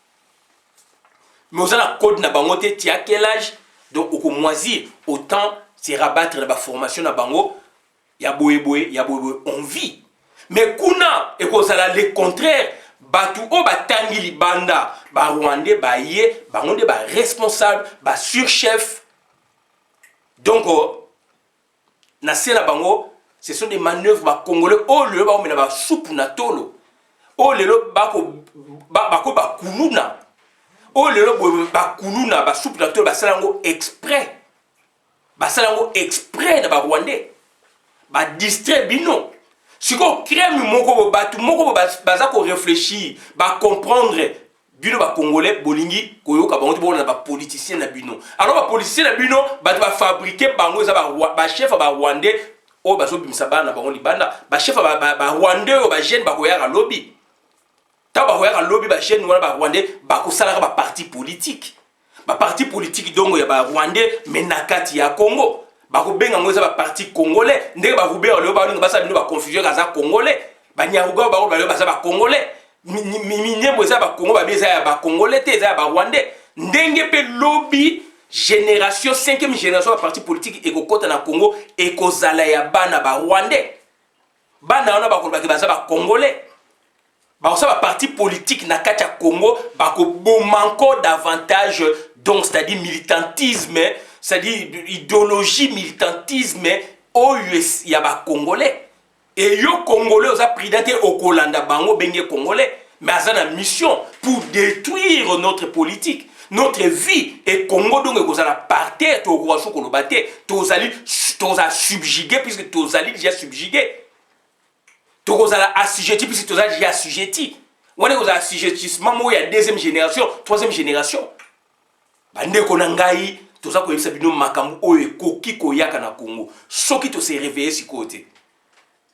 Speaker 1: mais oza na code na bango te ti à quel âge donc oko moisir autant se rabattre na ba formation na bango ya boye on vit mais kuna ekozala le contraire batu o batangi libanda ba rwandais ba ye bango nde ba responsable ba surchef donc na sela bango ce sont des manœuvres ba congolais o lelo ba mena ba soupe na tolo o lelo bako kuluna o lelo ba kuluna ba soupe na tolo ba salango exprès na ba rwandais ba distrait bino siko crème moko batu moko baza ko réfléchir ba comprendre bino ba congolais bolingi koyoka bango to na ba politicien na bino alors ba politicien na bino ba fabriquer bango za ba chef ba rwandais o bazo bimisa bana bango libanda ba chef ba rwandais o ba jeune ba koyaka lobby ta ba koyaka lobby ba jeune wana ba rwandais ba ko sala ba parti politique dongo ya ba rwandais menakati ya Congo ba ko benga ngoza ba parti congolais ndenge ba kubera le ba linga ba sa bino ba confusion kaza congolais ba nyaruga ba ba za ba congolais minyembo za ba Congo ba beza ya ba congolais te za ba rwandais ndenge pe lobby génération 5e génération ba parti politique ekokota na Congo ekozala ya bana ba rwandais bana wana ba ko ba za ba congolais ba ko sa ba parti politique na kati ya Congo ba ko bomanko davantage donc c'est-à-dire militantisme c'est-à-dire idéologie militantisme OUS ya ba congolais et yo congolais oza présidente okolanda bango benge congolais mais azana mission pour détruire notre politique notre vie et Congo donc ekozala par terre to ko so ko baté toza subjugué puisque tozali déjà subjugué to kozala assujetti puisque tozali déjà assujetti on est aux assujettissement mo ya deuxième génération troisième génération bande ko na ngai toza ko yebisa bino makambo oyo ekoki koyaka na Congo soki to se réveiller si côté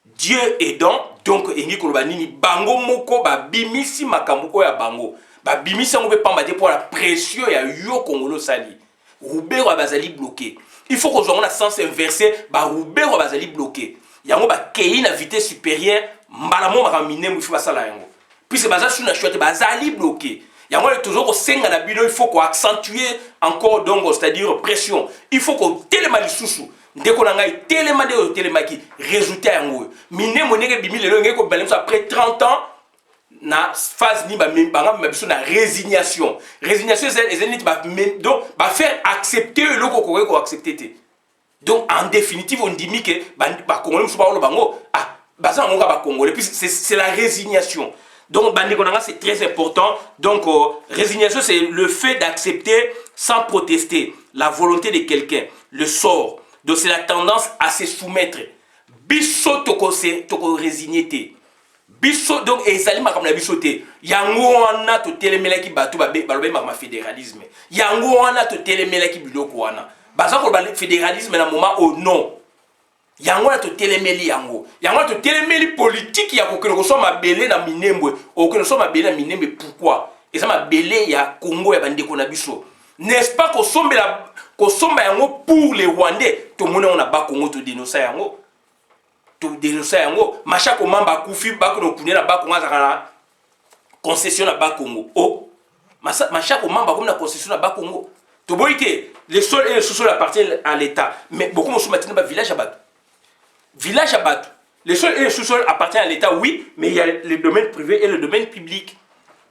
Speaker 1: Dieu aidant donc engi ko ba nini bango moko ba bimisi makambo oyo ya bango ba bimisi ngo be pamba te pour la pression ya yo Congolo sali Roubero bazali bloqué il faut que on a sens inversé ba Roubero bazali bloqué yango ba kei na vitesse supérieure mbala mo ba minemo il faut basala yango puisque baza sur na chouette bazali bloqué yango toujours ko senga na bino il faut ko accentuer encore donc c'est-à-dire pression il faut ko telema lisusu ndeko na ngai telema de telemaki résultat yango minemo nenge bimi lelo ngeko balemso après 30 ans na phase ni ba biso na résignation c'est donc ba faire accepter le ko accepter te donc en définitive on dit que ba congolais musu ba bango ah baza ngo ba congolais puis c'est la résignation donc bandeko nanga c'est très important donc résignation c'est le fait d'accepter sans protester la volonté de quelqu'un le sort donc c'est la tendance à se soumettre biso toko résigner te biso donc ezali makambo na biso te yango wana to telemelaki bato balobi makama fédéralisme yango wana to telemelaki biloko wana baza ko ba fédéralisme na moment au non yango wana to telemeli yango to telemeli politique ya kokeno ko so mabele na minembwe okeno so mabele na minembwe pourquoi eza mabele ya Congo ya bandeko na biso n'est-ce pas ko somba yango pour les Rwandais to mona on a ba Congo to dénoncer yango to dénoncer yango machako mamba kufi bakono kunela bakonga zakana concession na Bakongo oh machako mamba comme na concession na Bakongo to boyke les sols et les sous-sols appartiennent à l'état mais beaucoup sont maintenant ba village à Batu les sols et les sous-sols appartiennent à l'état oui mais il y a le domaine privé et le domaine public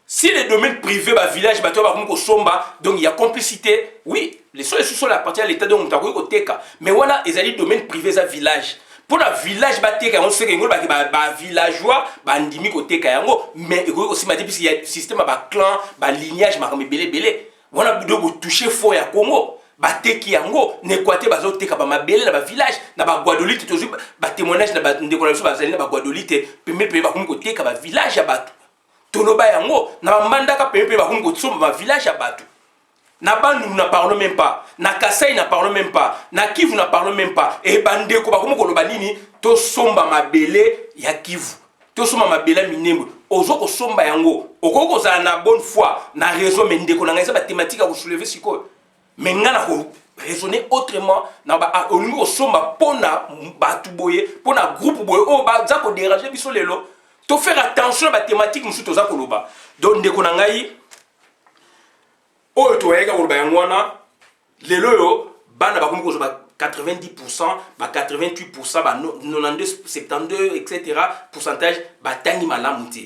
Speaker 1: si le domaine privé ba village bato ba ko somba donc il y a complicité oui les sols et les sous-sols appartiennent à l'état donc mutako ko teka mais voilà ezali domaine privé za village pour le village bateka on sait que ba villageois bandimi ko teka yango mais aussi mati parce qu'il y a système ba clan ba lignage makame belé on a besoin de toucher fort ya Congo bateki yango nekwate bazo teka ba mabele na ba village na ba Guadolite tozu ba témoignage na ba ndécoration ba zali na ba Guadolite pembe ba ko teka ba village ya bato toloba yango na mandaka pembe ba ko tsomba ba village ya bato na Bandou n'a parle même pas, na Kasai n'a parle même pas, na Kivu n'a parle même pas. Et bandeko ba komo koloba nini to somba mabele ya Kivu. To somba mabele minembo. Ozo ko somba yango. Okoko za na bonne foi, na raison mendeko na ngeza ba thématique ko soulever siko. Mais ngana ko raisonner autrement na ba olingo somba pona batu boye, pona groupe boye o ba za ko déranger biso lelo. To faire attention à la thématique musu toza koloba. Donc ndeko na ngai oyo toyeka koloba yangwana lelo yo bana bakomi ko 90%, 88%, 92, 72, etc. pourcentage batangi malamu te.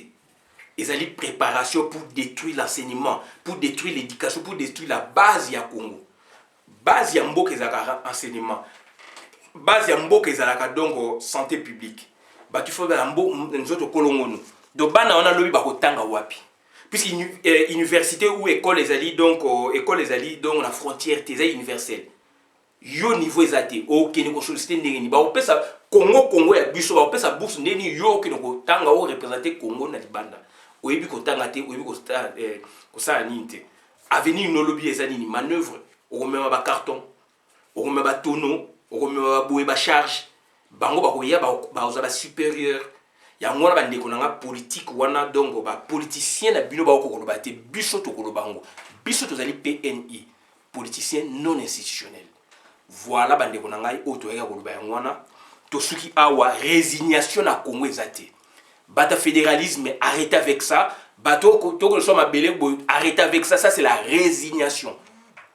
Speaker 1: Ils ont une préparation pour détruire l'enseignement, pour détruire l'éducation, pour détruire la base ya Congo. Base ya mboka ezalaka enseignement. Base ya mboka ezalaka donc santé publique. Bah tu faut la mboka nzoto kolongono. Donc bana on a lobi ba kotanga wapi. Puisque université ou école les alliés donc la frontière teza universelle. Yo niveau ezate okene ko solliciter ndenge ba opesa Congo ya biso ba opesa bourse ndeni yo okene ko tanga o représenter Congo na libanda. Oyebi ko tanga te oyebi ko sa nini te. Avenir no lobby ezali ni manœuvre o même ba carton o même ba tonneau o même ba boye ba charge bango ba koya ba oza ba supérieur ya ngona ba ndeko na politique wana donc ba politicien na bino ba ko koloba te biso to koloba bango biso to zali PNI politicien non institutionnel. Voilà bande ko ngai auto ya koloba yangwana to suki awa résignation na Congo ezate bata fédéralisme arrêtez avec ça bato to ko so mabele arrêtez avec ça c'est la résignation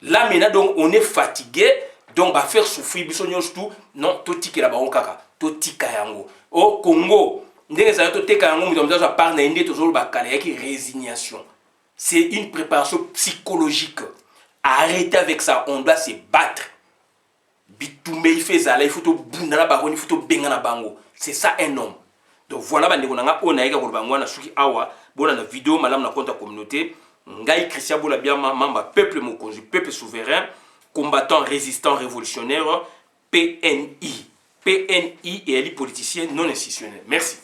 Speaker 1: là maintenant donc on est fatigué donc va faire souffrir biso nyos tout non to tikela ba kaka to tika yango au Congo ndenge za to teka yango muto mzazo par na inde to zo ba kala yaki résignation c'est une préparation psychologique arrêtez avec ça on doit se battre. Bitumbe il fait ça, il faut to bundana baroni, il faut to bengana bango. C'est ça un homme. Donc voilà bande konanga ona eka ko bangwana suki awa bona na vidéo malam na compte communauté ngai Christian Bola Biama mamba peuple mokonzi peuple souverain combattant résistant révolutionnaire PNI et les politiciens non institutionnels. Merci.